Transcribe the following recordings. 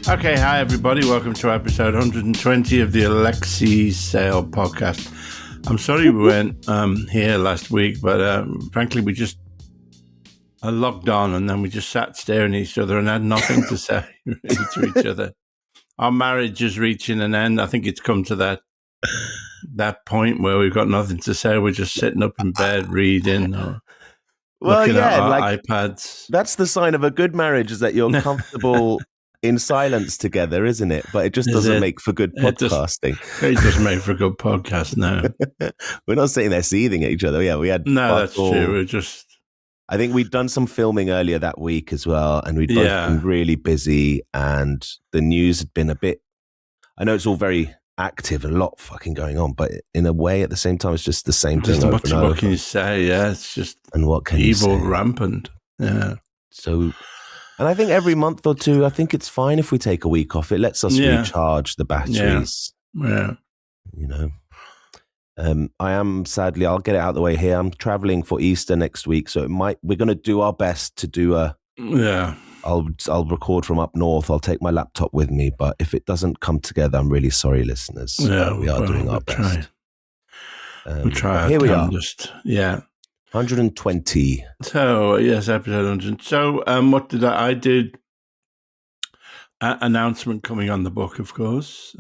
Okay, hi everybody. Welcome to episode 120 of the Alexei Sayle podcast. I'm sorry we weren't here last week, but frankly, we just logged on and then we just sat staring at each other and had nothing to say really to each other. Our marriage is reaching an end. I think it's come to that point where we've got nothing to say. We're just sitting up in bed reading or looking at our iPads. That's the sign of a good marriage, is that you're comfortable in silence together, isn't it? But it just doesn't make for good podcasting. It doesn't make for a good podcast, no. We're not sitting there seething at each other. Yeah, we had that's true. We're just... I think we'd done some filming earlier that week as well, and we'd both been really busy, and the news had been a bit... I know it's all very active and a lot fucking going on, but in a way, at the same time, it's just the same thing over and over. What can you say? Yeah, it's just and what can evil you say? Rampant. Yeah. So... And I think every month or two, I think it's fine if we take a week off. It lets us recharge the batteries. Yeah. You know, I am sadly, I'll get it out of the way here. I'm traveling for Easter next week, so we're going to do our best to do a. Yeah. I'll record from up north. I'll take my laptop with me, but if it doesn't come together, I'm really sorry, listeners. Yeah, we are doing our best. We'll try. Here we are. 120. So, yes, episode 100. So, what did I did? Announcement coming on the book, of course.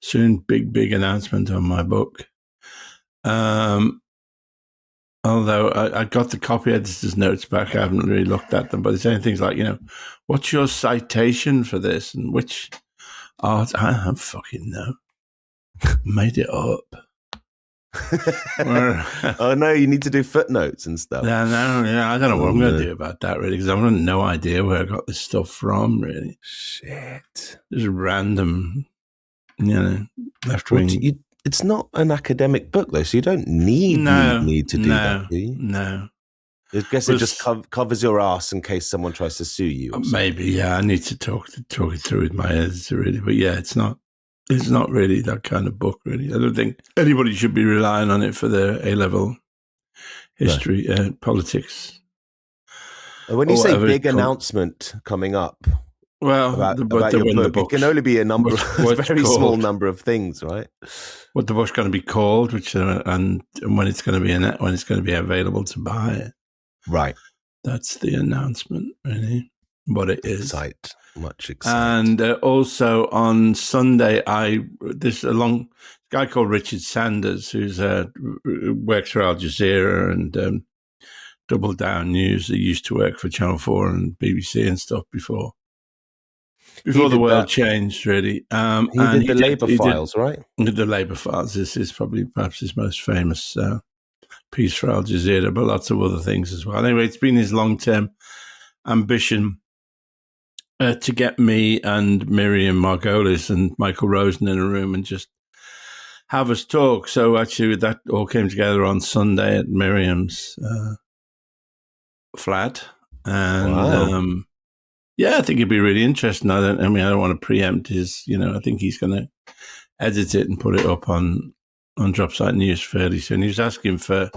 Soon, big announcement on my book. Although I got the copy editor's notes back, I haven't really looked at them, but it's saying things like, what's your citation for this? And which art? I don't fucking know. Made it up. Oh no, you need to do footnotes and stuff. I don't know what I'm going to do about that really, because I've got no idea where I got this stuff from really. Shit, just random, left wing. It's not an academic book though, so you don't need to do that, do you? No, I guess it just covers your ass in case someone tries to sue you. Maybe, I need to talk it through with my editor really, but it's not. It's not really that kind of book, really. I don't think anybody should be relying on it for their A-level history, politics. When you say big announcement coming up, about your book, it can only be a very small number of things, right? What the book's going to be called, which and when it's going to be available to buy, right? That's the announcement, really. What it is. Much excited. And also on Sunday, this guy called Richard Sanders, who's works for Al Jazeera and Double Down News. He used to work for Channel 4 and BBC and stuff before the world changed, really. He did the Labour Files, right? He did the Labour Files. This is probably perhaps his most famous piece for Al Jazeera, but lots of other things as well. Anyway, it's been his long-term ambition to get me and Miriam, Margolyes, and Michael Rosen in a room and just have us talk. So actually, that all came together on Sunday at Miriam's flat, and I think it'd be really interesting. I don't want to preempt his. I think he's going to edit it and put it up on Dropsite News fairly soon. He was asking for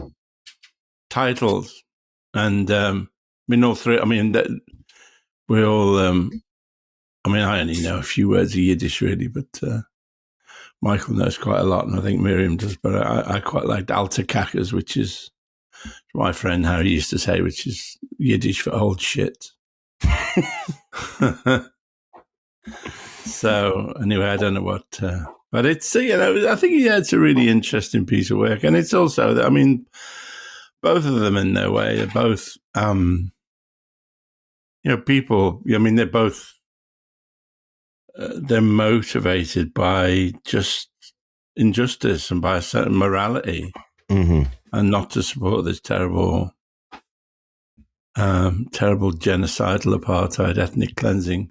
titles, and all three. We all, I only know a few words of Yiddish, really, but Michael knows quite a lot, and I think Miriam does, but I quite liked Alta Kakas, which is my friend Harry used to say, which is Yiddish for old shit. So, anyway, I don't know what, but it's, I think it's a really interesting piece of work, and it's also, both of them in their way are both... people, they're both, they're motivated by just injustice and by a certain morality, and not to support this terrible genocidal apartheid, ethnic cleansing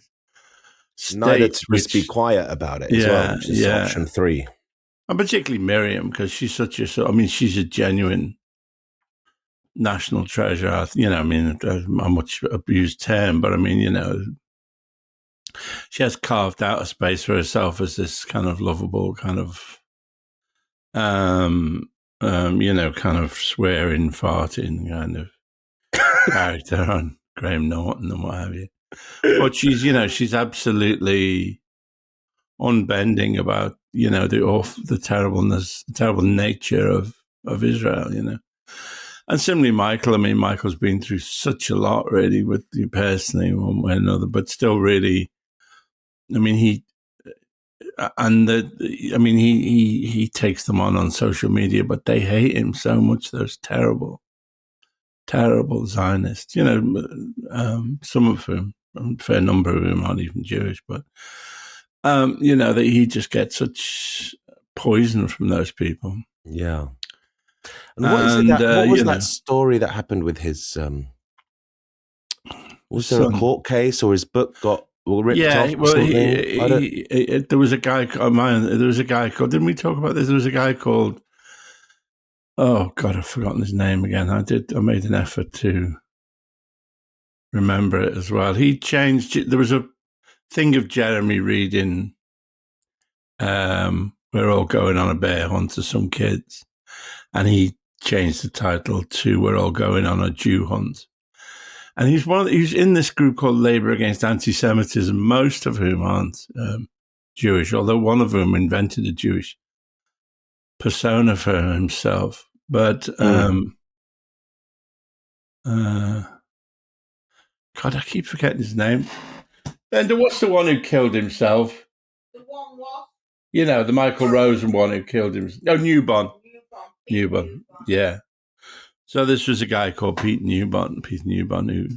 state. Neither to just be quiet about it as well, which is option 3. And particularly Miriam, because she's she's a genuine national treasure. A much abused term, but she has carved out a space for herself as this kind of lovable, kind of, kind of swearing, farting kind of character on Graham Norton and what have you. But she's absolutely unbending about, the terribleness, the terrible nature of Israel, And similarly, Michael, Michael's been through such a lot, really, with you personally, one way or another, but still really, he takes them on social media, but they hate him so much. Those terrible Zionists, some of whom, a fair number of whom aren't even Jewish, but, that he just gets such poison from those people. Yeah. And what was that story that happened with his, was there a court case or his book got ripped off or something? There was a guy called, didn't we talk about this? There was a guy called, oh God, I've forgotten his name again. I made an effort to remember it as well. He changed, there was a thing of Jeremy reading, We're All Going on a Bear Hunt to some kids. And he changed the title to We're All Going on a Jew Hunt. And he's in this group called Labour Against Anti-Semitism, most of whom aren't Jewish, although one of them invented a Jewish persona for himself. But God, I keep forgetting his name. Bender, what's the one who killed himself? The one what? The Michael Rosen one who killed himself. No, Newborn. Yeah. So this was a guy called Peter Newborn, who,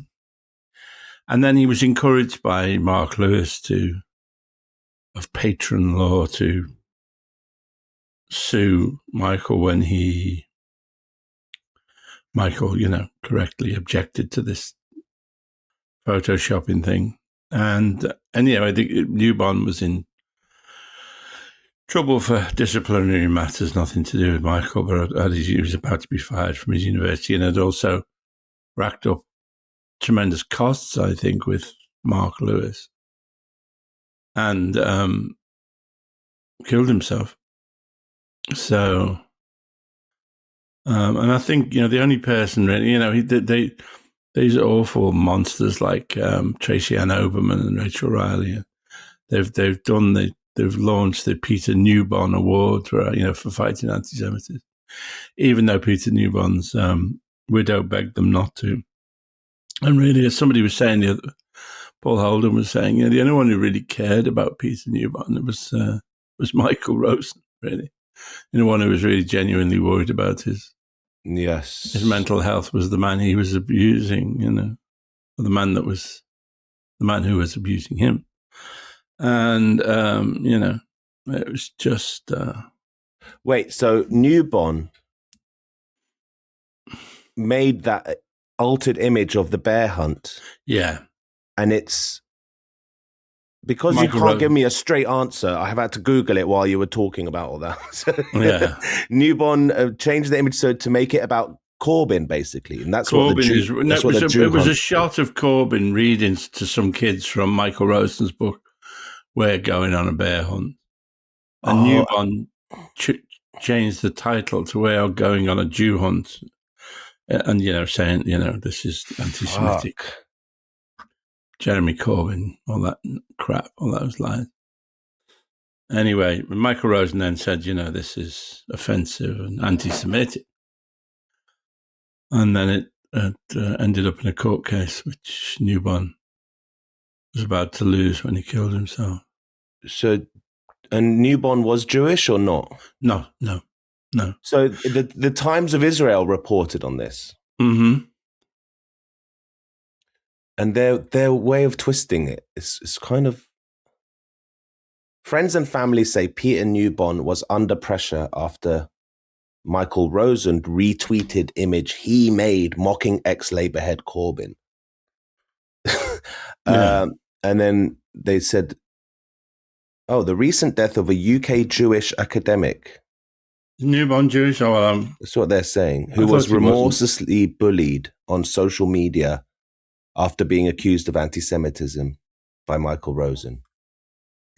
and then he was encouraged by Margolyes of patron law to sue Michael when Michael, correctly objected to this photoshopping thing. And anyway, I think Newborn was in trouble for disciplinary matters, nothing to do with Michael, but he was about to be fired from his university and had also racked up tremendous costs, I think, with Margolyes, and killed himself. So, and I think, the only person really, these awful monsters like Tracy Ann Oberman and Rachel Riley, they've launched the Peter Newborn Award for fighting anti-Semitism, even though Peter Newborn's widow begged them not to. And really, as somebody was saying, Paul Holden was saying, the only one who really cared about Peter Newborn was Michael Rosen, really. The one who was really genuinely worried about his mental health was the man he was abusing, or the man who was abusing him. And, it was just... Wait, so Newborn made that altered image of the bear hunt. Yeah. And it's... Because Michael you can't give me a straight answer, I have had to Google it while you were talking about all that. So, yeah. Newborn changed the image to make it about Corbyn, basically. And that's Corbyn it was a shot of Corbyn reading to some kids from Michael Rosen's book, We're Going on a Bear Hunt. And Newborn changed the title to We're Going on a Jew Hunt. And, saying, this is anti-Semitic. Fuck. Jeremy Corbyn, all that crap, all those lies. Anyway, Michael Rosen then said, this is offensive and anti-Semitic. And then it ended up in a court case, which Newborn was about to lose when he killed himself. So, and Newborn was Jewish or not? No. So the Times of Israel reported on this. Mm-hmm. And their way of twisting it is kind of... Friends and family say Peter Newborn was under pressure after Michael Rosen retweeted image he made mocking ex-Labour head Corbyn. Yeah. And then they said, the recent death of a UK Jewish academic. Newborn Jewish? That's what they're saying. Who was remorselessly bullied on social media after being accused of anti-Semitism by Michael Rosen,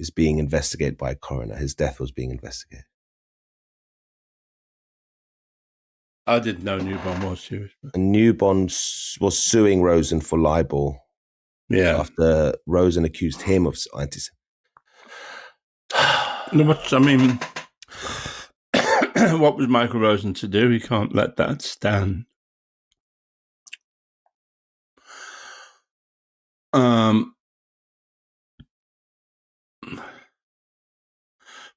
is being investigated by a coroner. His death was being investigated. I didn't know Newborn was Jewish. And Newborn was suing Rosen for libel. Yeah. After Rosen accused him of anti-Semitism. No, but I mean, what was Michael Rosen to do? He can't let that stand.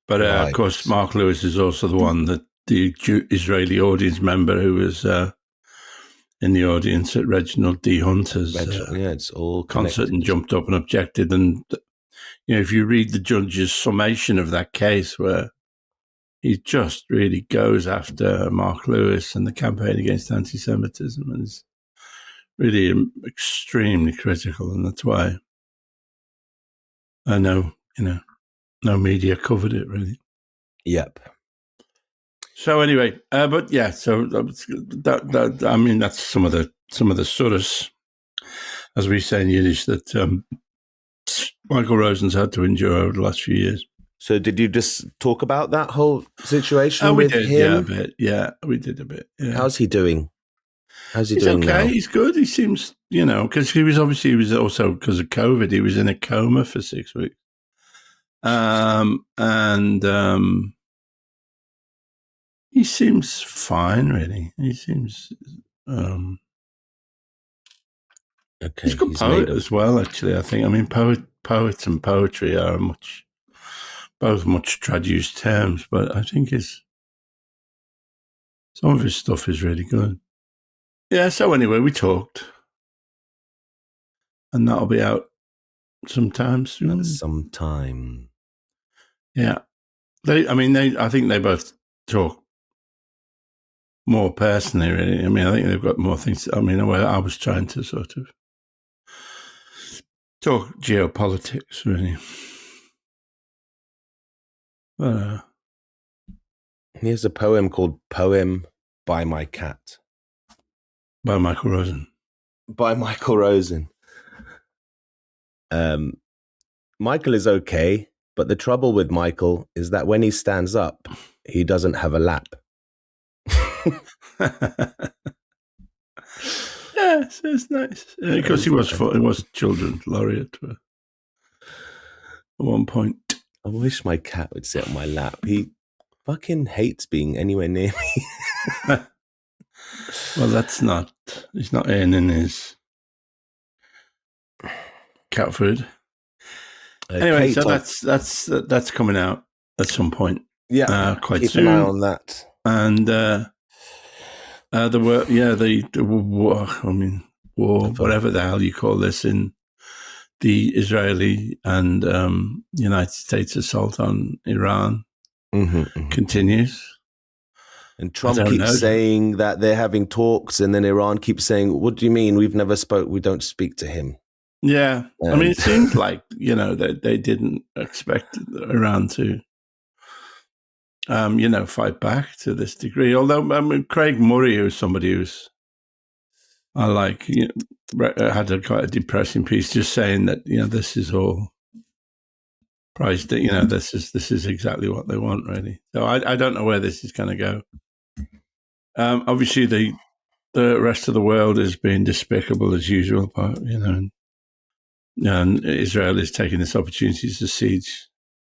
But Right. of course, Mark Lewis is also the one that the Israeli audience member who was in the audience at Reginald D. Hunter's it's all concert and jumped up and objected. And if you read the judge's summation of that case, where he just really goes after Mark Lewis and the campaign against anti-Semitism, and is really extremely critical, and that's why I know no media covered it really. Yep. So anyway, but yeah, so that I mean, that's some of the surahs, as we say in Yiddish, that Michael Rosen's had to endure over the last few years. So did you just talk about that whole situation with him? Yeah, a bit. Yeah, we did a bit. Yeah. How's he doing? He's doing okay. now? He's good. He seems, because he was also, because of COVID, he was in a coma for 6 weeks. He seems fine, really. He seems okay. He's a good poet as well, actually, I think. I mean, poets and poetry are both much traduced terms, but I think some of his stuff is really good. Yeah, so anyway, we talked. And that'll be out sometime soon. Sometime. Yeah. I think they both talk more personally, really. I mean, I think they've got more things. I was trying to sort of talk geopolitics, really. Here's a poem called Poem by My Cat. By Michael Rosen. By Michael Rosen. Michael is okay, but the trouble with Michael is that when he stands up, he doesn't have a lap. Yes, it's nice. Because he was children's laureate at one point. I wish my cat would sit on my lap. He fucking hates being anywhere near me. Well, he's not earning his cat food. Anyway, so that's coming out at some point. Yeah, quite keep soon. An eye on that. And the war. I mean, war, whatever the hell you call this, in the Israeli and United States assault on Iran continues. And Trump keeps saying that they're having talks, and then Iran keeps saying, "What do you mean? We don't speak to him." Yeah, I mean, it seems like that they didn't expect Iran to, fight back to this degree. Although Craig Murray, who's somebody who's I like, had quite a depressing piece, just saying that this is all priced. This is exactly what they want, really. So I don't know where this is going to go. Obviously, the rest of the world is being despicable as usual, but and Israel is taking this opportunity to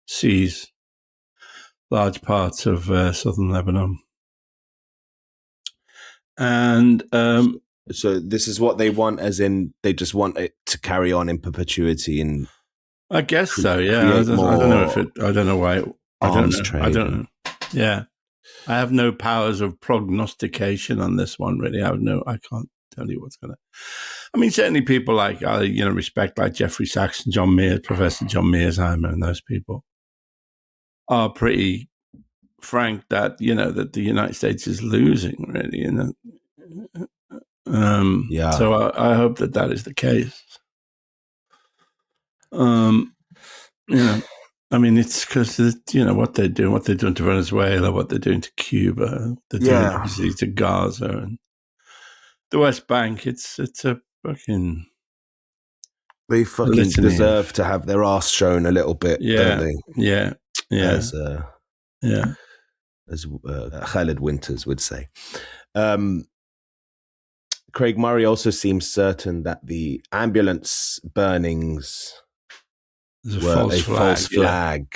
seize large parts of southern Lebanon. And so this is what they want, as in they just want it to carry on in perpetuity. And I guess so. Yeah, I don't know I don't know why. I don't know. Yeah, I have no powers of prognostication on this one. Really, I can't tell you what's going to. I mean, certainly people like I respect, like Jeffrey Sachs and John Mears, Professor John Mearsheimer, and those people are pretty frank that that the United States is losing, really, So I hope that is the case. I mean, it's because what they're doing to Venezuela, what they're doing to Cuba, they're doing obviously to Gaza and the West Bank. It's a fucking. They fucking deserve to have their ass shown a little bit, don't they? Yeah. As Khaled Winters would say. Craig Murray also seems certain that the ambulance burnings were a false flag.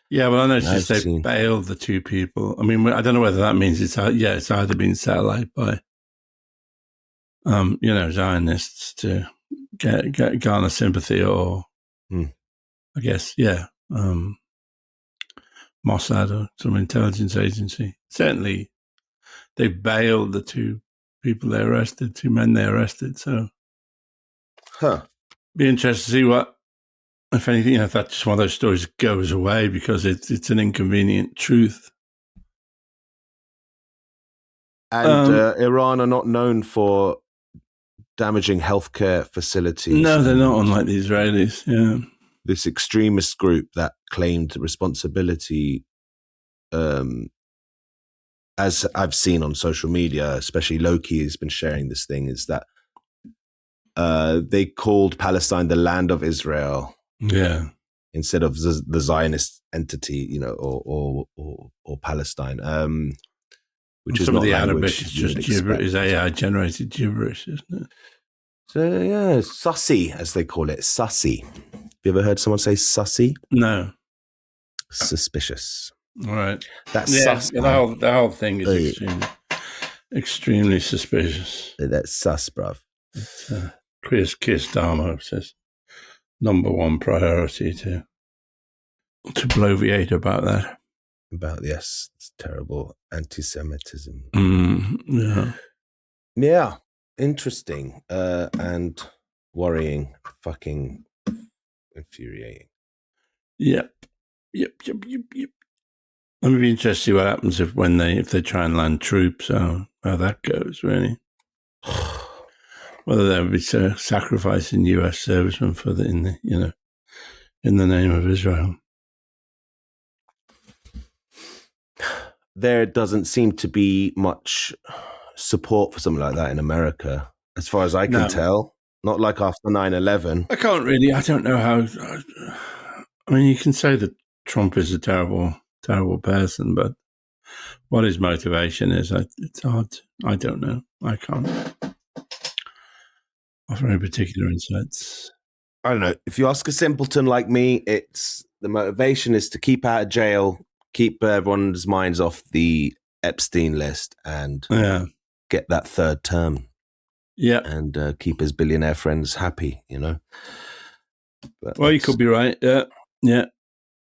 Yeah, well, I noticed they bailed the 2 people. I mean, I don't know whether that means it's either been set alight by, Zionists to garner sympathy, or I guess, Mossad or some intelligence agency. Certainly, they bailed the 2 people they arrested, 2 men they arrested. So, be interested to see what, if anything, if that's just one of those stories that goes away because it's an inconvenient truth. And Iran are not known for damaging healthcare facilities. No, they're not, unlike the Israelis. Yeah, this extremist group that claimed responsibility, as I've seen on social media, especially Loki has been sharing this thing, is that they called Palestine the land of Israel. Yeah, instead of the Zionist entity, or Palestine. Which is some not of the language. Arabic is just gibberish, is AI generated gibberish, isn't it? So yeah, sussy, as they call it, sussy. Have you ever heard someone say sussy? No. Suspicious. All right. That's sus. The whole thing is extremely suspicious. That's sus, bruv. Chris Dharma says number 1 priority to bloviate about that. It's terrible anti-Semitism. Yeah, interesting and worrying, fucking infuriating. Yep. Let me be interested to see what happens if they try and land troops. How that goes, really. Whether they'll be sacrificing U.S. servicemen in the name of Israel. There doesn't seem to be much support for something like that in America, as far as I can tell. Not like after 9/11. I don't know how. I mean, you can say that Trump is a terrible, terrible person, but what his motivation is, it's hard. I don't know. I can't offer any particular insights. I don't know. If you ask a simpleton like me, it's the motivation is to keep out of jail, keep everyone's minds off the Epstein list, and get that 3rd term. Yeah. And keep his billionaire friends happy, But well, you could be right. Yeah. Yeah.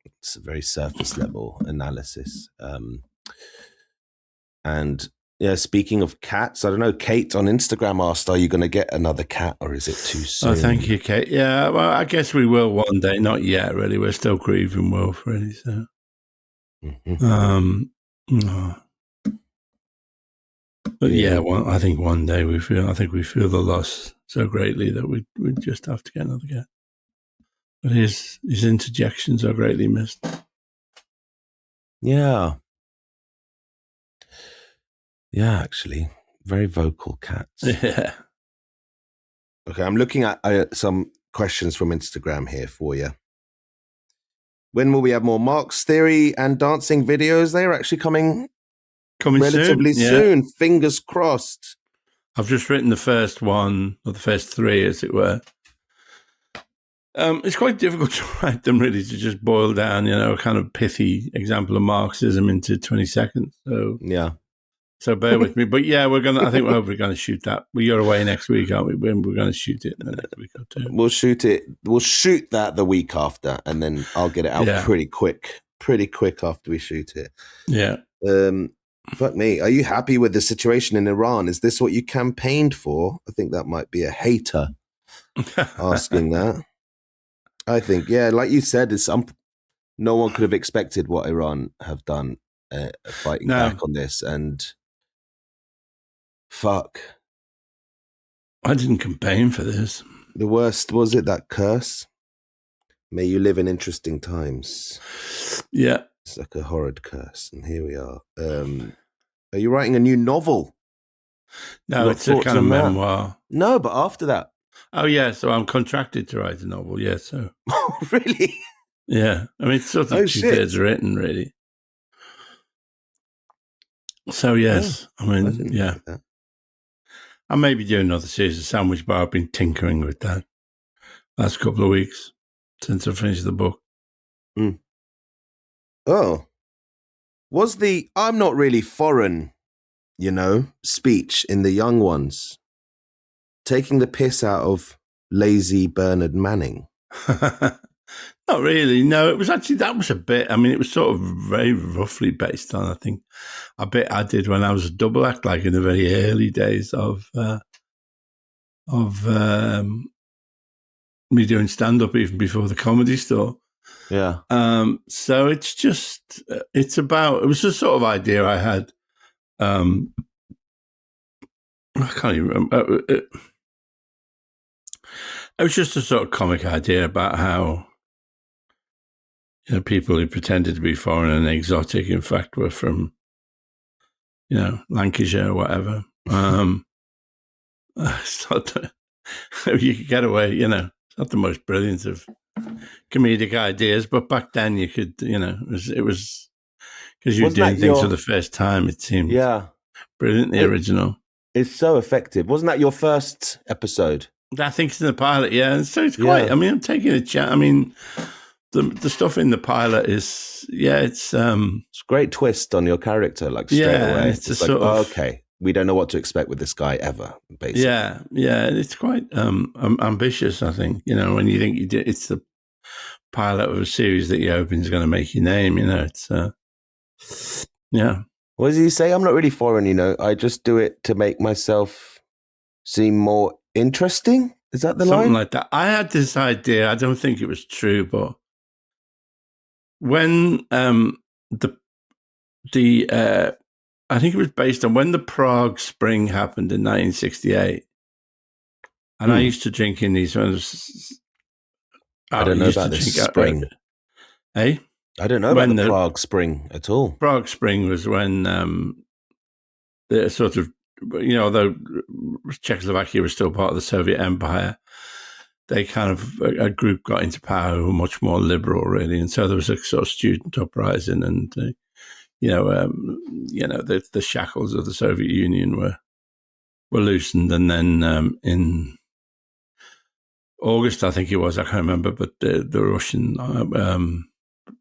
It's a very surface level analysis. And yeah, speaking of cats, I don't know, Kate on Instagram asked, are you going to get another cat or is it too soon? Oh, thank you, Kate. Yeah, well, I guess we will one day. Not yet, really. We're still grieving Wolf, really. So, But I think one day we feel the loss so greatly that we just have to get another cat. But his interjections are greatly missed. Yeah. Yeah, actually. Very vocal cats. Yeah. Okay, I'm looking at some questions from Instagram here for you. When will we have more Marx theory and dancing videos? They are actually coming relatively soon. Fingers crossed. I've just written the first one, or the first 3, as it were. It's quite difficult to write them, really, to just boil down, a kind of pithy example of Marxism into 20 seconds. So yeah. So bear with me. But yeah, we're hopefully going to shoot that. We're away next week, aren't we? We're going to shoot it in the next week or 2. We'll shoot it. We'll shoot that the week after, and then I'll get it out pretty quick after we shoot it. Yeah. Fuck me. Are you happy with the situation in Iran? Is this what you campaigned for? I think that might be a hater asking that. I think, like you said, no one could have expected what Iran have done fighting back on this, and fuck. I didn't campaign for this. The worst, was it that curse? May you live in interesting times. Yeah. It's like a horrid curse, and here we are. Are you writing a new novel? No, it's a kind of memoir. No, but after that. Oh, yeah, so I'm contracted to write a novel, yeah, so. Oh, really? Yeah, I mean, it's sort of 2/3 written, really. So, yes, I mean, yeah. I may be doing another series of Sandwich Bar. I've been tinkering with that last couple of weeks since I finished the book. Mm. Oh. Was the "I'm not really foreign," speech in The Young Ones taking the piss out of lazy Bernard Manning? Not really. No, it was actually, that was a bit, I mean, it was sort of very roughly based on, I think, a bit I did when I was a double act, like in the very early days of me doing stand-up, even before the Comedy Store. Yeah. So it's just, it was a sort of idea I had. I can't even remember. It was just a sort of comic idea about how, people who pretended to be foreign and exotic, in fact, were from, Lancashire or whatever. It's not you could get away, it's not the most brilliant of comedic ideas, but back then you could, it was because you were doing things for the first time, it seemed brilliantly original. It's so effective. Wasn't that your first episode? I think it's in the pilot, yeah. So it's quite, I mean, I'm taking a chance. I mean, the stuff in the pilot is, it's a great twist on your character, like straight away. It's like, sort of, okay, we don't know what to expect with this guy ever, basically. Yeah, it's quite ambitious, I think. When you think it's the pilot of a series that you hope is going to make your name, it's, yeah. What does he say? I'm not really foreign, I just do it to make myself seem more interesting. Is that the line? Something like that. I had this idea, I don't think it was true, but when I think it was based on when the Prague Spring happened in 1968, and I used to drink in these ones. I don't know about this spring. I don't know about the Prague Spring at all. Prague Spring was when the sort of, although Czechoslovakia was still part of the Soviet Empire, they kind of, a group got into power who were much more liberal, really. And so there was a sort of student uprising, and, the shackles of the Soviet Union were loosened. And then in August, I think it was, I can't remember, but the Russian,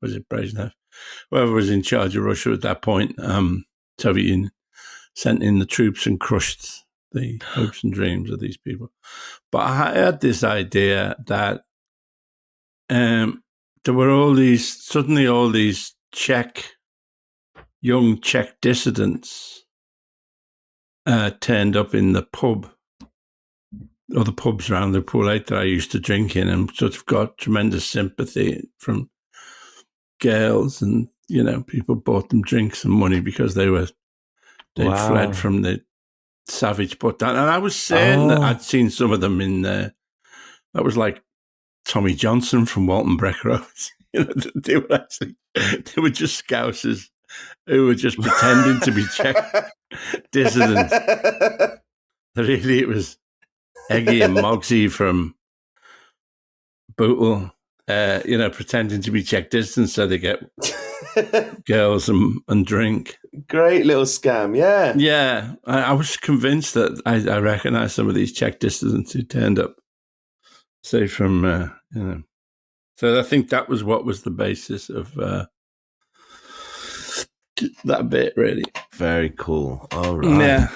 was it Brezhnev? Whoever was in charge of Russia at that point, Soviet Union, sent in the troops and crushed the hopes and dreams of these people. But I had this idea that there were all these young Czech dissidents turned up in the pub, or the pubs around the Pool 8 that I used to drink in, and sort of got tremendous sympathy from girls, and, people bought them drinks and money because they'd fled from the savage put down. And I was saying that I'd seen some of them in there. That was like Tommy Johnson from Walton Breck Road. They were just Scousers who were just pretending to be Czech dissidents. Really, it was Eggy and Mogsy from Bootle, pretending to be Czech dissidents so they get girls and drink. Great little scam, yeah. Yeah, I was convinced that I recognized some of these Czech dissidents who turned up, say, from, So I think that was what was the basis of that bit, really. Very cool. All right.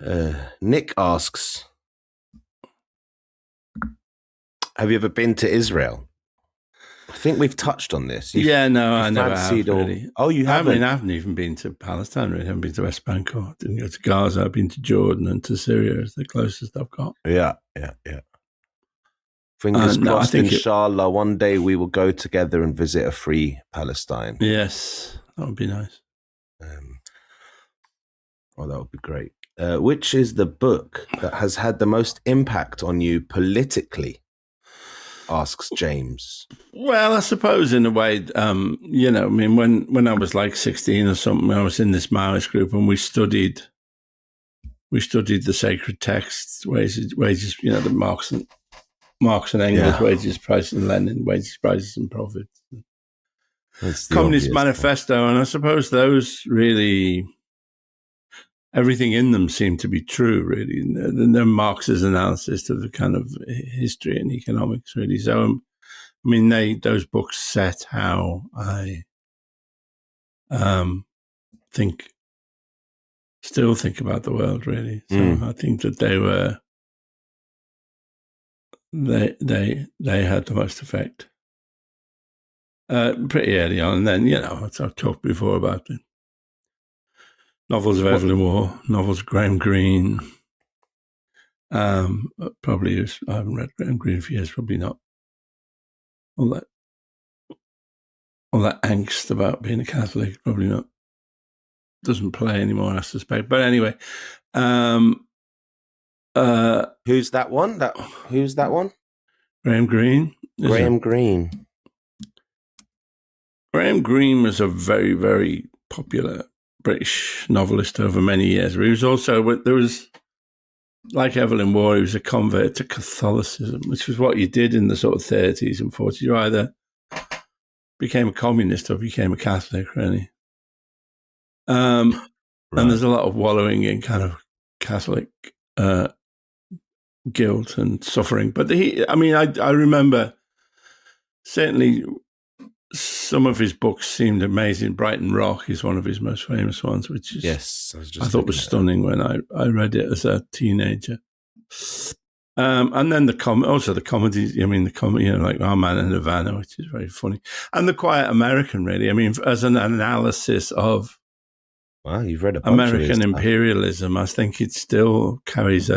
Yeah. Nick asks, have you ever been to Israel? I think we've touched on this. I never have, really. Oh, you haven't? I haven't even been to Palestine, really. I haven't been to West Bank, or didn't go to Gaza. I've been to Jordan and to Syria is the closest I've got. Yeah. Fingers crossed, inshallah, one day we will go together and visit a free Palestine. Yes, that would be nice. That would be great. Which is the book that has had the most impact on you politically? Asks James. Well, I suppose in a way, I mean, when I was like 16 or something, I was in this Maoist group and we studied the sacred texts, wages, the Marx and Engels, wages, prices, and Lenin, wages, prices, and profits. Communist Manifesto, and I suppose those really everything in them seemed to be true, really. The Marx's analysis of the kind of history and economics, really. So, I mean, those books set how I still think about the world, really. So I think that they had the most effect pretty early on. And then, I've talked before about the novels of Evelyn Waugh, novels of Graham Greene. Probably, I haven't read Graham Greene for years, probably not all that angst about being a Catholic, probably not. Doesn't play anymore, I suspect. But anyway, who's that one? Who's that one? Graham Greene. Graham Greene. Graham Greene was a very, very popular British novelist over many years. But he was also, like Evelyn Waugh, he was a convert to Catholicism, which was what you did in the sort of 30s and 40s. You either became a communist or became a Catholic, really. Right. And there's a lot of wallowing in kind of Catholic guilt and suffering. But I remember certainly some of his books seemed amazing. Brighton Rock is one of his most famous ones, which is I thought was stunning when I read it as a teenager. And then the comedies. I mean, like Our Man in Havana, which is very funny, and The Quiet American. Really, I mean, as an analysis of you've read American imperialism, I think it still carries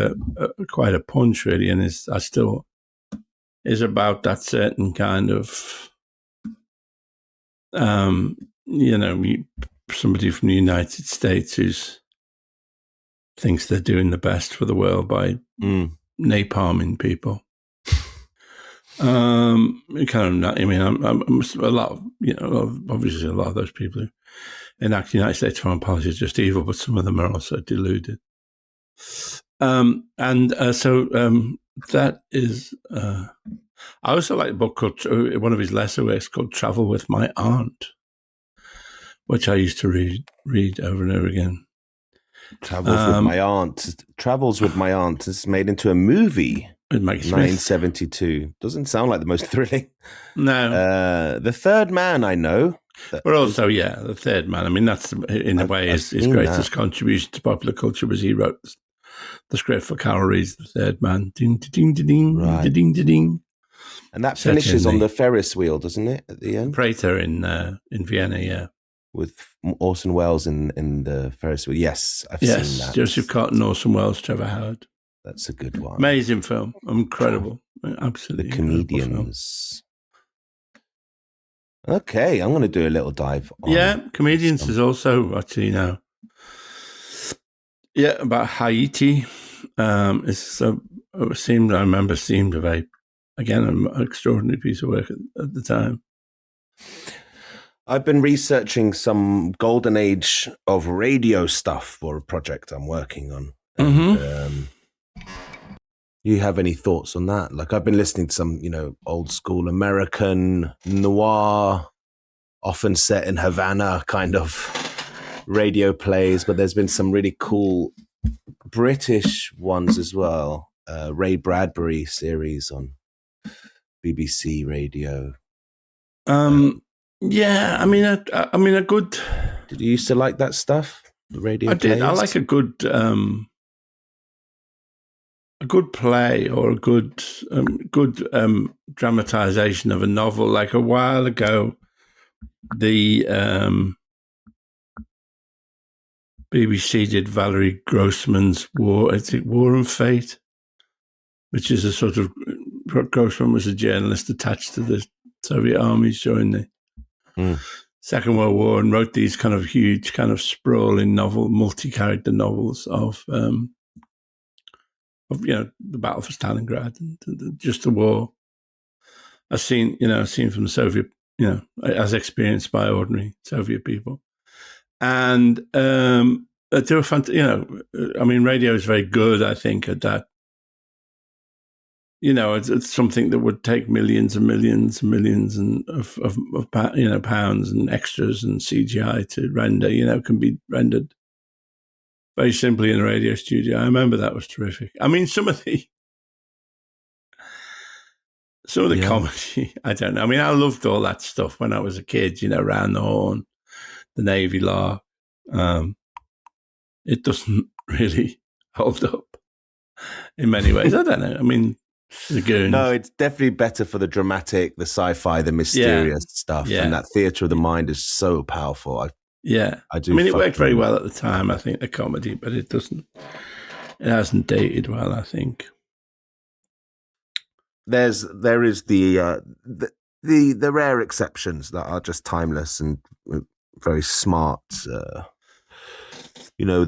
quite a punch, really, and is about that certain kind of. Somebody from the United States who thinks they're doing the best for the world by napalming people. I'm a lot of, obviously a lot of those people who enact United States foreign policy are just evil, but some of them are also deluded. So that is. I also like a book called, one of his lesser works called Travel with My Aunt, which I used to read over and over again. Travels with My Aunt is made into a movie. With Maggie Smith. 1972. Doesn't sound like the most thrilling. No. The Third Man, I know. But also, The Third Man. I mean, that's in a way his greatest contribution to popular culture was he wrote the script for Carol Reed's The Third Man. Ding, ding, ding, ding, ding, ding, ding. And that finishes on the Ferris wheel, doesn't it, at the end? Prater in Vienna, yeah. With Orson Welles in the Ferris wheel. Yes, I've seen that. Joseph Cotton, Orson Welles, Trevor Howard. That's a good one. Amazing film. Incredible. Absolutely. The Comedians. Okay, I'm going to do a little dive on Comedians is also actually now. Yeah, about Haiti. I remember seemed a very, again, an extraordinary piece of work at the time. I've been researching some golden age of radio stuff for a project I'm working on. And, you have any thoughts on that? Like, I've been listening to some, old school American noir, often set in Havana kind of radio plays, but there's been some really cool British ones as well. Ray Bradbury series on BBC Radio. A good. Did you used to like that stuff? The radio plays? Did. I like a good play or a good dramatization of a novel. Like a while ago, the BBC did Valerie Grossman's War and Fate, which is a sort of, Grossman was a journalist attached to the Soviet armies during the Second World War and wrote these kind of huge, kind of sprawling multi-character novels of the battle for Stalingrad and just the war. I've seen from the Soviet, as experienced by ordinary Soviet people. And they were fun. Radio is very good, I think, at that. It's something that would take millions and millions and millions of pounds and extras and CGI to render. Can be rendered very simply in a radio studio. I remember that was terrific. I mean, some of the comedy, I don't know. I mean, I loved all that stuff when I was a kid, Round the Horn, the Navy Lark. It doesn't really hold up in many ways. I don't know. I mean, the Goons. No, it's definitely better for the dramatic, the sci-fi, the mysterious stuff. Yeah. And that theatre of the mind is so powerful. I do. I mean, it worked very well at the time, I think, the comedy, but it hasn't dated well, I think. There is the rare exceptions that are just timeless and very smart. One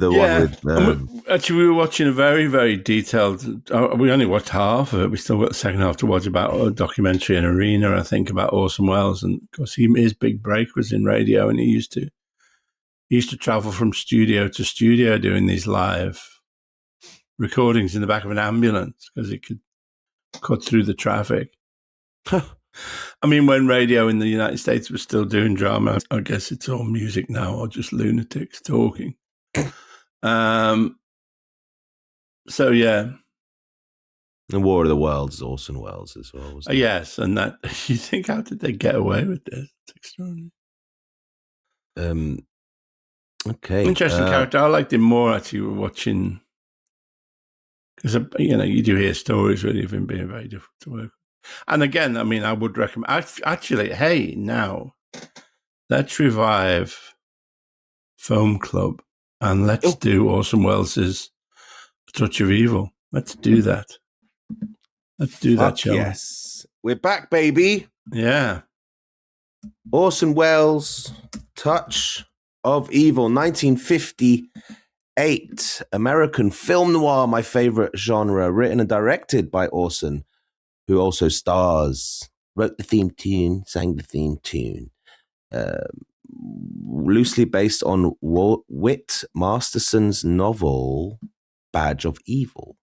with... Actually, we were watching a very, very detailed... we only watched half of it. We still got the second half to watch about a documentary in Arena, I think, about Orson Welles. And, of course, his big break was in radio, and he used to travel from studio to studio doing these live recordings in the back of an ambulance because he could cut through the traffic. I mean, when radio in the United States was still doing drama, I guess it's all music now or just lunatics talking. So, yeah. The War of the Worlds, Orson Welles as well. Wasn't it? Yes, and that, you think, how did they get away with this? It's extraordinary. Okay. Interesting character. I liked him more actually watching, because, you do hear stories really of him being very difficult to work with. And again, I mean, I would recommend, actually, hey, now, let's revive Film Club and let's do Orson Welles' Touch of Evil. Let's do that. Let's do that, shall we? Yes. We're back, baby. Yeah. Orson Welles, Touch of Evil, 1958. American film noir, my favorite genre, written and directed by Orson, who also wrote the theme tune, sang the theme tune. Loosely based on Whit Masterson's novel Badge of Evil.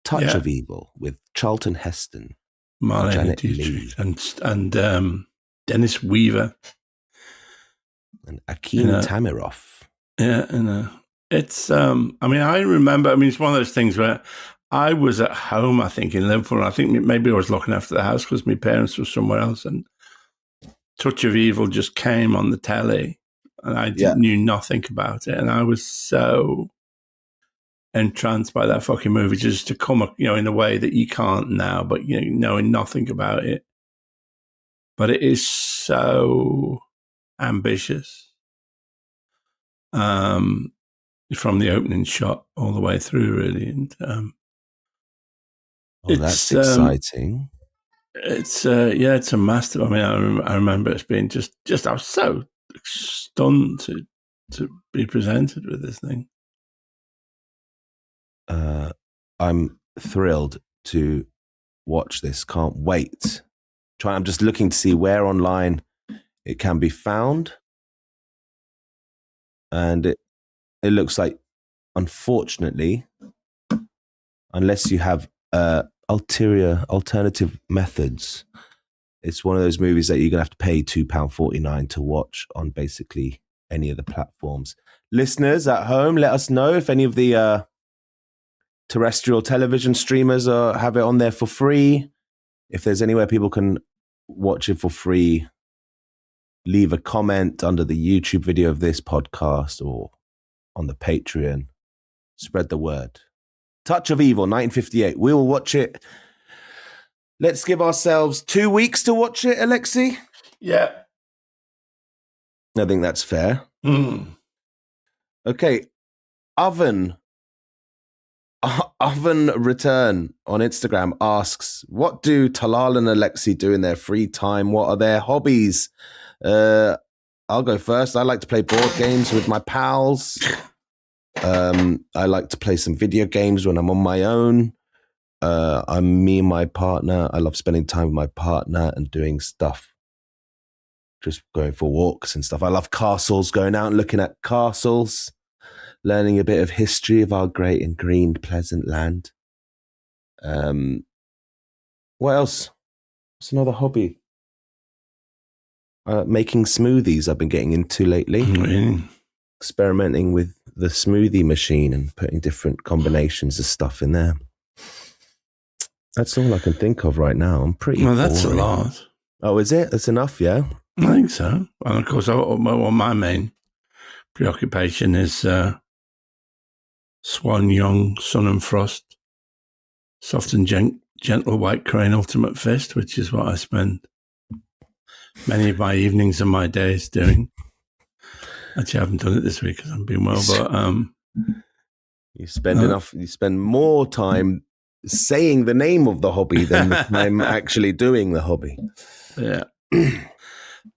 Touch of Evil with Charlton Heston, Marlene Dietrich, and Dennis Weaver. And Akim Tamiroff. Yeah, it's, I mean, I remember, it's one of those things where I was at home, I think, in Liverpool. I think maybe I was looking after the house because my parents were somewhere else, and Touch of Evil just came on the telly, and I knew nothing about it, and I was so entranced by that fucking movie just to come, in a way that you can't now, but knowing nothing about it. But it is so ambitious, from the opening shot all the way through, really, and that's exciting. It's it's a master. I mean, I remember it being just I was so stunned to be presented with this thing. I'm thrilled to watch this. Can't wait. I'm just looking to see where online it can be found, and it looks like, unfortunately, unless you have alternative methods, it's one of those movies that you're gonna have to pay £2.49 to watch on basically any of the platforms. Listeners at home, let us know if any of the terrestrial television streamers have it on there for free. If there's anywhere people can watch it for free, leave a comment under the YouTube video of this podcast or on the Patreon. Spread the word. Touch of Evil, 1958. We will watch it. Let's give ourselves 2 weeks to watch it, Alexei. Yeah. I think that's fair. Okay. Oven Return on Instagram asks, what do Talal and Alexei do in their free time? What are their hobbies? I'll go first. I like to play board games with my pals. I like to play some video games when I'm on my own. Me and my partner. I love spending time with my partner and doing stuff. Just going for walks and stuff. I love castles, going out and looking at castles, learning a bit of history of our great and green, pleasant land. What else? What's another hobby? Making smoothies I've been getting into lately. experimenting with the smoothie machine and putting different combinations of stuff in there. That's all I can think of right now. I'm pretty Well, that's boring. a lot. Oh, is it? That's enough, yeah? I think so. And of course, my main preoccupation is Swan Young, Sun and Frost, Soft and Gentle White Crane Ultimate Fist, which is what I spend many of my evenings and my days doing. Actually, I haven't done it this week because I'm being well, but you spend more time saying the name of the hobby than the time actually doing the hobby. Yeah.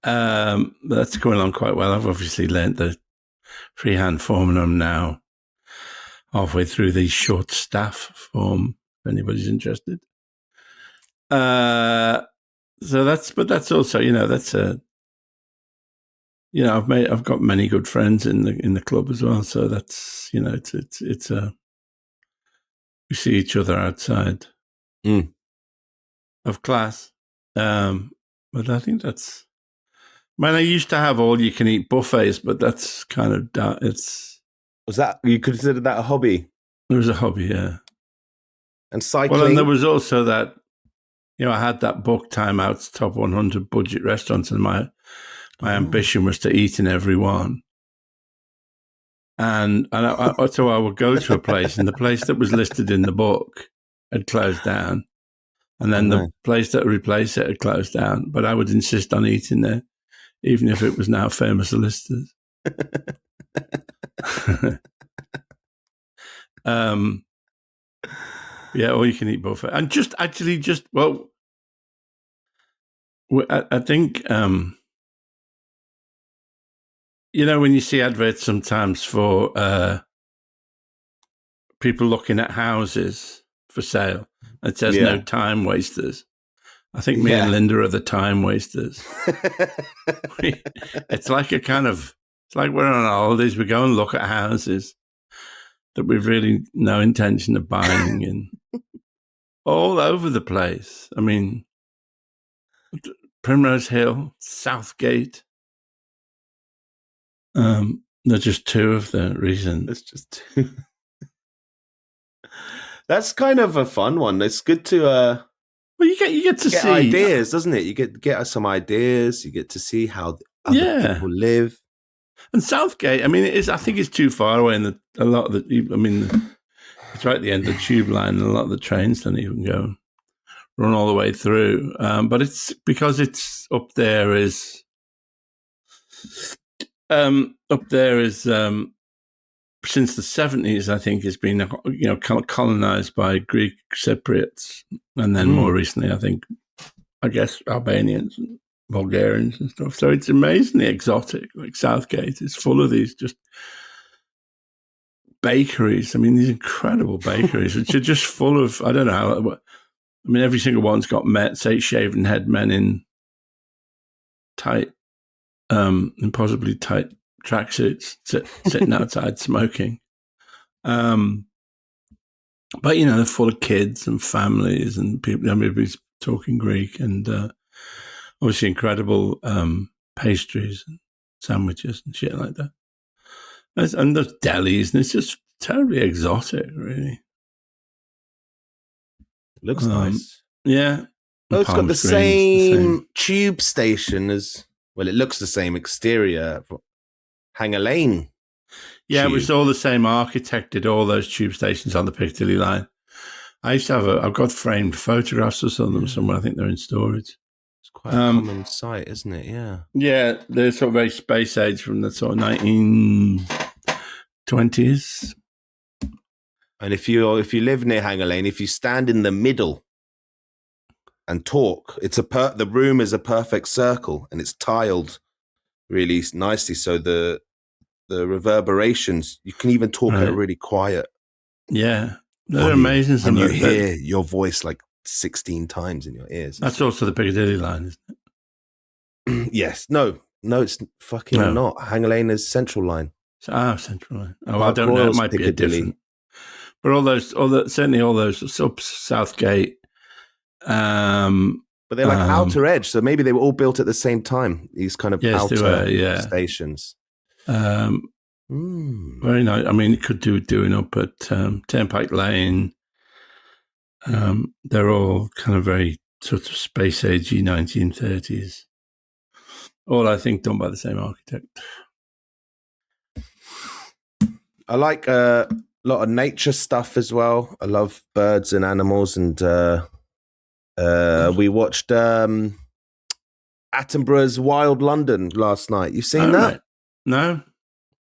That's going on quite well. I've obviously learnt the freehand form, and I'm now halfway through the short staff form, if anybody's interested. So that's also, that's I've got many good friends in the club as well. So that's, it's we see each other outside of class. But I think that's, I used to have all you can eat buffets, but that's kind of, was that, you considered that a hobby? It was a hobby, yeah. And cycling? Well, and there was also that, I had that book, Time Out's Top 100 Budget Restaurants, and my ambition was to eat in every one. And so I would go to a place, and the place that was listed in the book had closed down. And then the place that replaced it had closed down. But I would insist on eating there, even if it was now famous listers. Yeah, all you can eat buffet. And I think, when you see adverts sometimes for people looking at houses for sale, it says no time wasters. I think me and Linda are the time wasters. It's like it's like we're on holidays. We go and look at houses that we've really no intention of buying in all over the place. I mean, Primrose Hill, Southgate. They're just two of the reasons. It's just two. That's kind of a fun one. It's good to well, you get to see ideas, doesn't it? You get some ideas. You get to see how other people live. And Southgate, I think it's too far away, and a lot of it's right at the end of the tube line, and a lot of the trains don't even go run all the way through. But it's because it's up there is since the 70s, I think, has been colonized by Greek Cypriots, and then more recently, I guess Albanians and Bulgarians and stuff. So it's amazingly exotic. Like Southgate is full of these just bakeries. These incredible bakeries, which are just full of, I don't know. Every single one's got shaven head men in tight, impossibly tight tracksuits, sitting outside smoking. But they're full of kids and families and people. Everybody's talking Greek, and obviously incredible pastries and sandwiches and shit like that. And there's delis, and it's just terribly exotic, really. Looks nice. Yeah. Oh, it's got the same tube station as, well, it looks the same exterior. Hanger Lane. Yeah, tube. It was all the same architect did all those tube stations on the Piccadilly line. I used to I've got framed photographs of some of them somewhere. I think they're in storage. It's quite a common sight, isn't it? Yeah. Yeah, they're sort of very space age from the sort of 1920s. And if you live near Hanger Lane, if you stand in the middle and talk, the room is a perfect circle, and it's tiled really nicely. So the reverberations, you can even talk at really quiet. Yeah, they're amazing. And you hear your voice like 16 times in your ears. That's also the Piccadilly line, isn't it? Yes. No, it's fucking not. Hanger Lane is Central Line. Central Line. Oh, I don't know. It might be a different. But certainly all those Southgate. But they're like outer edge, so maybe they were all built at the same time. These kind of outer stations. Very nice. I mean, it could do doing up at Turnpike Lane. They're all kind of very sort of space agey 1930s. All, I think, done by the same architect. I like a lot of nature stuff as well. I love birds and animals, and we watched Attenborough's Wild London last night. You seen that? Right. No.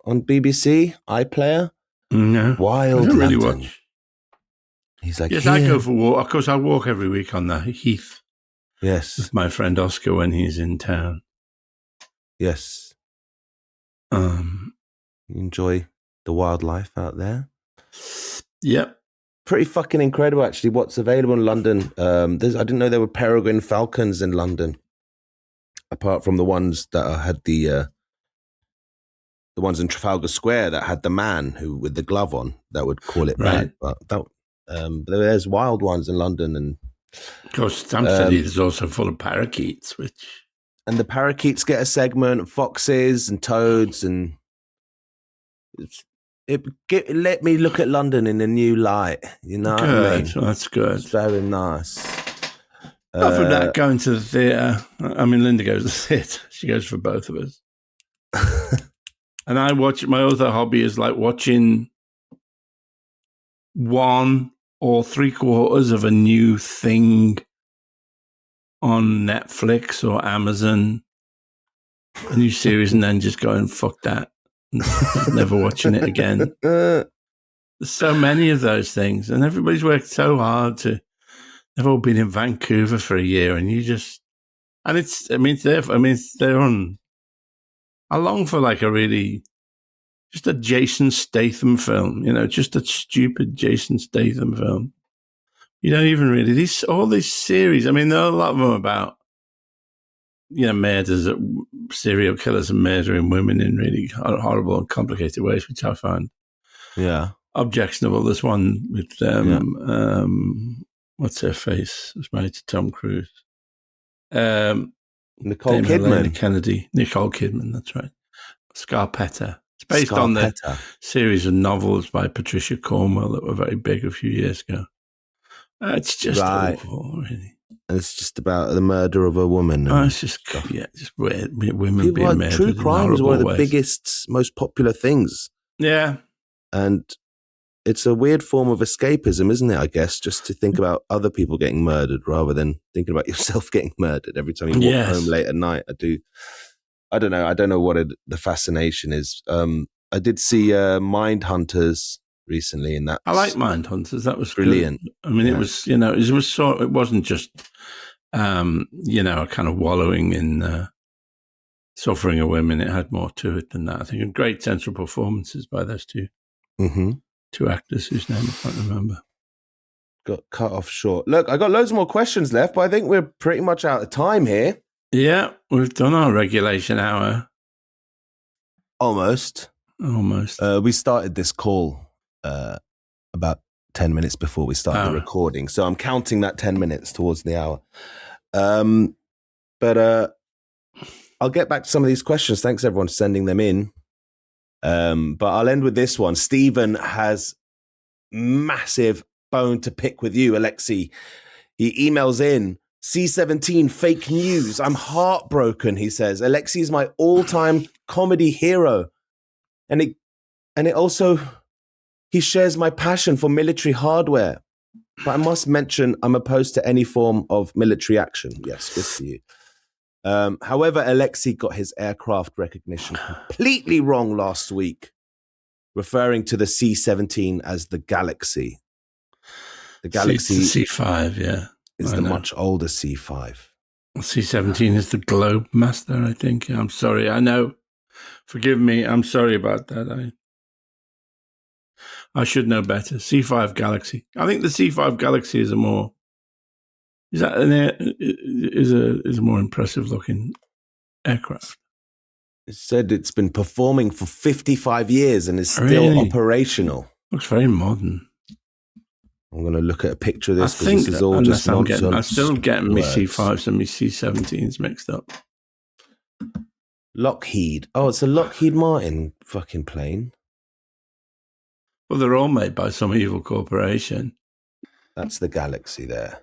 On BBC iPlayer? No. Wild I don't really London. watch. He's like, yes, I go for a walk. Of course, I walk every week on the Heath. Yes. With my friend Oscar when he's in town. Yes. You enjoy the wildlife out there? Yep. Pretty fucking incredible, actually, what's available in London. I didn't know there were peregrine falcons in London, apart from the ones that had the ones in Trafalgar Square that had the man who with the glove on that would call it bad. But there's wild ones in London, and of course, Hampstead is also full of parakeets, and the parakeets get a segment, foxes and toads, and let me look at London in a new light. You know what I mean? That's good. It's very nice. Apart from that, going to the theatre. I mean, Linda goes to the theatre. She goes for both of us. And I watch, my other hobby is like watching 1 or 3/4 of a new thing on Netflix or Amazon, a new series, and then just going, fuck that. Never watching it again. There's so many of those things, and everybody's worked so hard they've all been in Vancouver for a year, and you just, and they're on. I long for like a really, just a Jason Statham film, just a stupid Jason Statham film. You don't even really, all these series, I mean, there are a lot of them about, murders, serial killers and murdering women in really horrible and complicated ways, which I find objectionable. There's one with, what's her face? It was married to Tom Cruise. Nicole Kidman. Kennedy. Nicole Kidman, that's right. Scarpetta. It's based on the series of novels by Patricia Cornwell that were very big a few years ago. It's just awful, really. And it's just about the murder of a woman. It's just weird. Women being murdered. True crime is one of the biggest, most popular things. Yeah. And it's a weird form of escapism, isn't it, I guess, just to think about other people getting murdered rather than thinking about yourself getting murdered every time you walk home late at night. I don't know. I don't know what the fascination is. I did see Mindhunters recently, and that I like Mindhunters. That was brilliant. Good. I mean, it was, it wasn't just, a kind of wallowing in suffering of women. It had more to it than that. I think great central performances by those two. Mm-hmm. Two actors whose name I can't remember. Got cut off short. Look, I got loads more questions left, but I think we're pretty much out of time here. Yeah, we've done our regulation hour. Almost. We started this call about 10 minutes before we started the recording, so I'm counting that 10 minutes towards the hour. But I'll get back to some of these questions. Thanks, everyone, for sending them in. But I'll end with this one. Stephen has massive bone to pick with you, Alexei. He emails in, C17 fake news. I'm heartbroken, he says. Alexei is my all-time comedy hero. And it also, he shares my passion for military hardware. But I must mention, I'm opposed to any form of military action. Yes, good for you. However, Alexei got his aircraft recognition completely wrong last week, referring to the C-17 as the Galaxy. The Galaxy C5, yeah. Is the much older C5. C-17 is the Globe Master, I think. I'm sorry. I know. Forgive me. I'm sorry about that. I should know better. C5 Galaxy. I think the C5 Galaxy is a more impressive looking aircraft. It said it's been performing for 55 years and is still operational. Looks very modern. I'm going to look at a picture of this because this is all just nonsense. I'm still getting my C5s and my C-17s mixed up. Lockheed. Oh, it's a Lockheed Martin fucking plane. Well, they're all made by some evil corporation. That's the Galaxy there.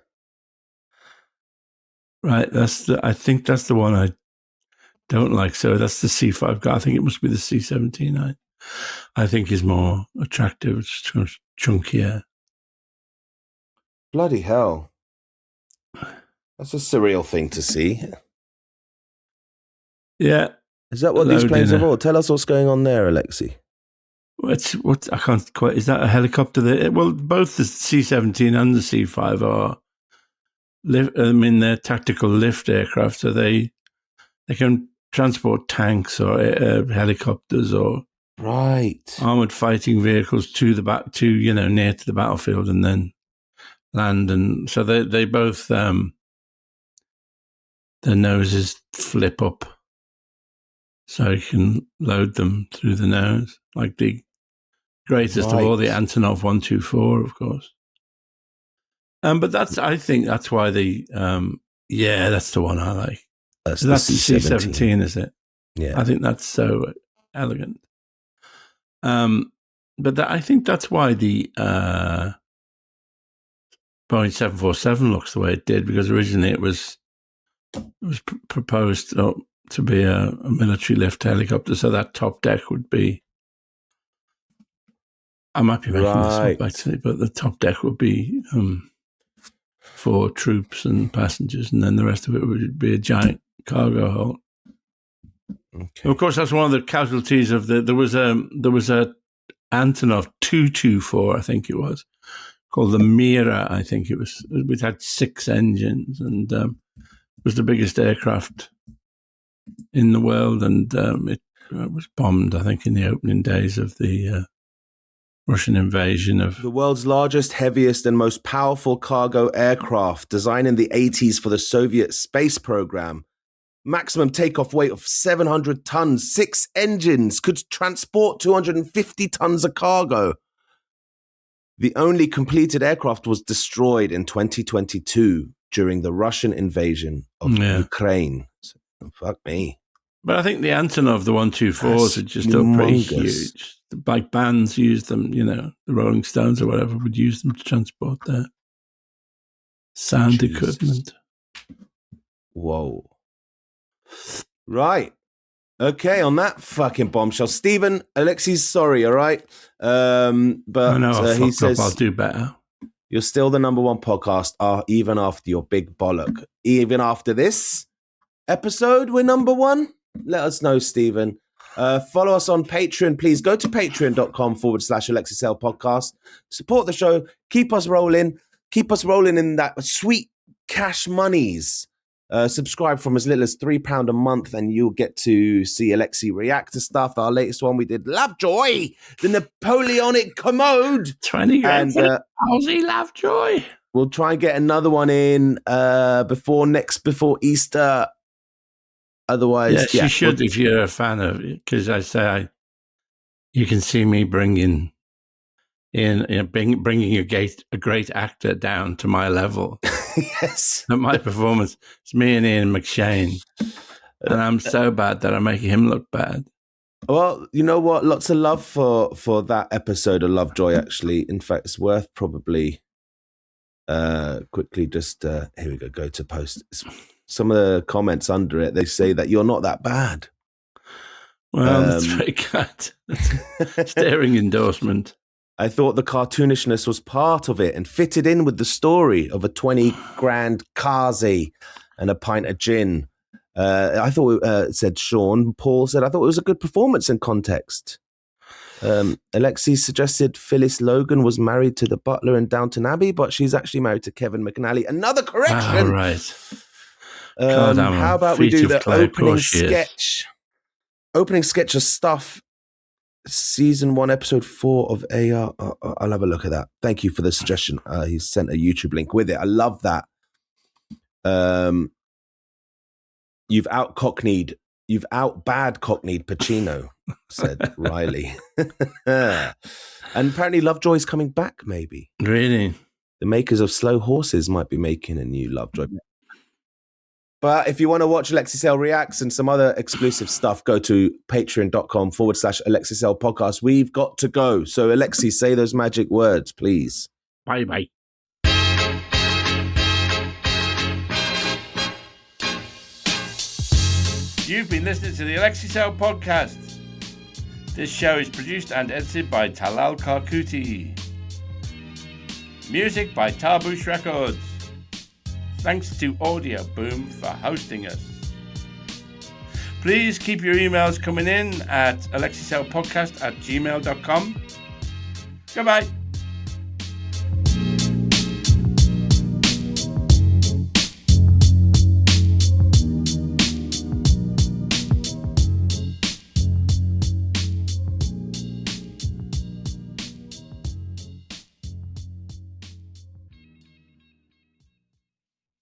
Right. I think that's the one I don't like. So that's the C5 guy. I think it must be the C-17. I think is more attractive. It's chunkier. Bloody hell. That's a surreal thing to see. Yeah. Is that what these planes are for? Tell us what's going on there, Alexei. I can't quite. Is that a helicopter? Well, both the C-17 and the C-5 are they're tactical lift aircraft, so they can transport tanks or helicopters or armored fighting vehicles to near to the battlefield and then land. And so they both their noses flip up, so you can load them through the nose, like the greatest of all, the Antonov 124, of course. But I think that's why that's the one I like. That's the C-17, is it? Yeah. I think that's so elegant. But I think that's why the Boeing 747 looks the way it did, because originally it was proposed to be a military lift helicopter, so that top deck would be, I might be making this up actually, but the top deck would be for troops and passengers, and then the rest of it would be a giant cargo hold. Okay. Of course, that's one of the casualties of there was a Antonov 224, I think it was, called the Mira, I think it was, which had 6 engines, and was the biggest aircraft in the world, and it was bombed, I think, in the opening days of the Russian invasion of... The world's largest, heaviest, and most powerful cargo aircraft, designed in the 80s for the Soviet space program. Maximum takeoff weight of 700 tons, 6 engines, could transport 250 tons of cargo. The only completed aircraft was destroyed in 2022 during the Russian invasion of Ukraine. So, fuck me. But I think the Antonov, the 124s, are just still pretty huge. Like bands use them, the Rolling Stones or whatever would use them to transport their sound equipment. Whoa. Right. Okay, on that fucking bombshell. Stephen, Alexei's sorry, all right? But he says, I'll do better. You're still the number 1 podcast, even after your big bollock. Even after this episode, we're number 1? Let us know, Stephen. Follow us on Patreon. Please go to patreon.com/Alexei Sayle Podcast. Support the show. Keep us rolling. Keep us rolling in that sweet cash monies. Subscribe from as little as £3 a month, and you'll get to see Alexei react to stuff. Our latest one we did, Lovejoy, the Napoleonic Commode. 20 grand for Aussie Lovejoy. We'll try and get another one in before Easter. Otherwise, yes, you should if you're a fan of it, because you can see me bringing a great actor down to my level. Yes, at my performance, it's me and Ian McShane, and I'm so bad that I make him look bad. Well, you know what? Lots of love for that episode of Lovejoy. Actually, in fact, it's worth probably quickly just here we go to post. Some of the comments under it, they say that you're not that bad. Well, that's very kind. That's a staring endorsement. I thought the cartoonishness was part of it and fitted in with the story of a 20 grand Kazi and a pint of gin. I thought, said Sean, Paul said, I thought it was a good performance in context. Alexei suggested Phyllis Logan was married to the butler in Downton Abbey, but she's actually married to Kevin McNally. Another correction. Oh, right. How about we do the opening sketch? Opening sketch of Stuff, season 1, episode 4 of AR. I'll have a look at that. Thank you for the suggestion. He sent a YouTube link with it. I love that. You've out bad cockneyed Pacino, said Riley. And apparently Lovejoy's coming back, maybe. Really? The makers of Slow Horses might be making a new Lovejoy. But if you want to watch Alexei Sayle Reacts and some other exclusive stuff, go to patreon.com/Alexei Sayle Podcast. We've got to go. So, Alexei, say those magic words, please. Bye-bye. You've been listening to the Alexei Sayle Podcast. This show is produced and edited by Talal Karkouti. Music by Tarbush Records. Thanks to Audio Boom for hosting us. Please keep your emails coming in at alexeisaylepodcast@gmail.com. Goodbye.